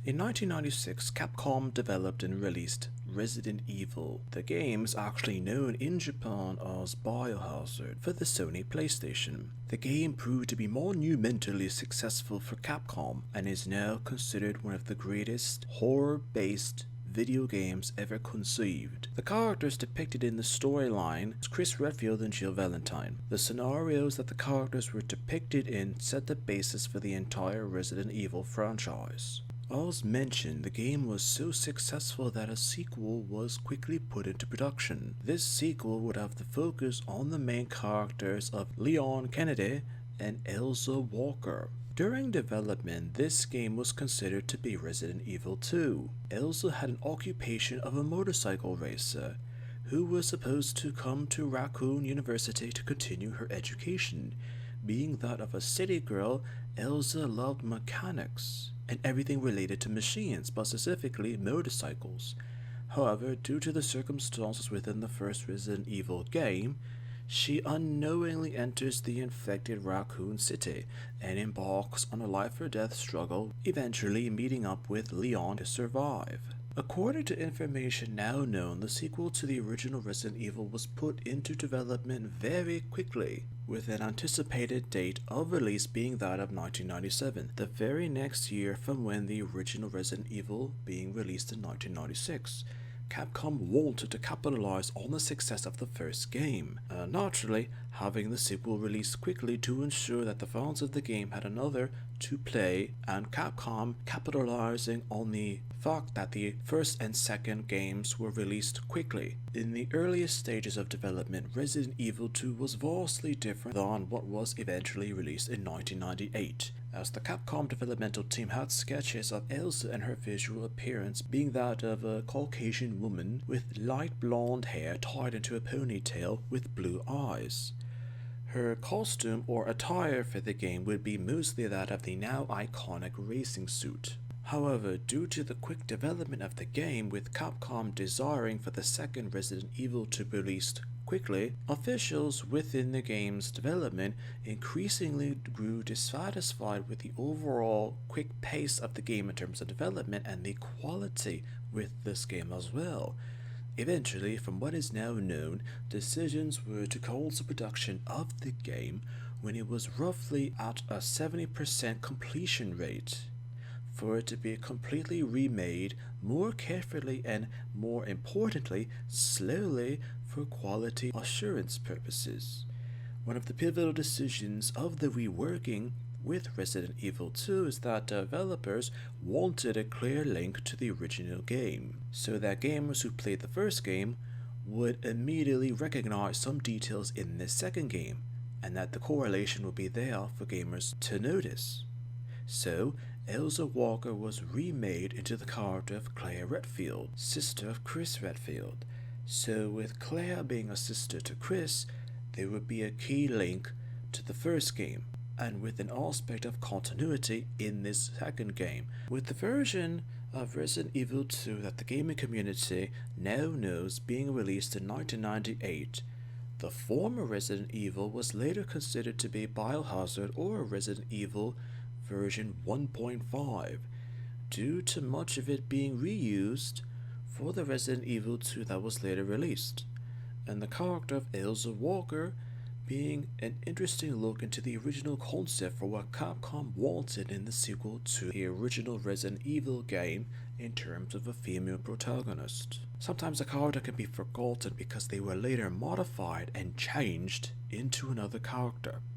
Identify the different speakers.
Speaker 1: In 1996, Capcom developed and released Resident Evil. The game is actually known in Japan as Biohazard for the Sony PlayStation. The game proved to be monumentally successful for Capcom and is now considered one of the greatest horror-based video games ever conceived. The characters depicted in the storyline is Chris Redfield and Jill Valentine. The scenarios that the characters were depicted in set the basis for the entire Resident Evil franchise. As mentioned, the game was so successful that a sequel was quickly put into production. This sequel would have the focus on the main characters of Leon Kennedy and Elza Walker. During development, this game was considered to be Resident Evil 2. Elza had an occupation of a motorcycle racer, who was supposed to come to Raccoon University to continue her education. Being that of a city girl, Elza loved mechanics and everything related to machines, but specifically motorcycles. However, due to the circumstances within the first Resident Evil game, she unknowingly enters the infected Raccoon City and embarks on a life or death struggle, eventually meeting up with Leon to survive. According to information now known, the sequel to the original Resident Evil was put into development very quickly, with an anticipated date of release being that of 1997, the very next year from when the original Resident Evil being released in 1996. Capcom wanted to capitalize on the success of the first game, naturally having the sequel released quickly to ensure that the fans of the game had another to play, and Capcom capitalizing on the fact that the first and second games were released quickly. In the earliest stages of development, Resident Evil 2 was vastly different than what was eventually released in 1998, as the Capcom developmental team had sketches of Elza and her visual appearance being that of a Caucasian woman with light blonde hair tied into a ponytail with blue eyes. Her costume or attire for the game would be mostly that of the now iconic racing suit. However, due to the quick development of the game, with Capcom desiring for the second Resident Evil to be released quickly, officials within the game's development increasingly grew dissatisfied with the overall quick pace of the game in terms of development and the quality with this game as well. Eventually, from what is now known, decisions were to halt the production of the game when it was roughly at a 70% completion rate, for it to be completely remade more carefully and, more importantly, slowly for quality assurance purposes. One of the pivotal decisions of the reworking with Resident Evil 2 is that developers wanted a clear link to the original game, so that gamers who played the first game would immediately recognize some details in the second game, and that the correlation would be there for gamers to notice. So, Elza Walker was remade into the character of Claire Redfield, sister of Chris Redfield. So with Claire being a sister to Chris, there would be a key link to the first game, and with an aspect of continuity in this second game. With the version of Resident Evil 2 that the gaming community now knows being released in 1998, the former Resident Evil was later considered to be Biohazard or Resident Evil version 1.5, due to much of it being reused for the Resident Evil 2 that was later released, and the character of Elza Walker being an interesting look into the original concept for what Capcom wanted in the sequel to the original Resident Evil game in terms of a female protagonist. Sometimes a character can be forgotten because they were later modified and changed into another character.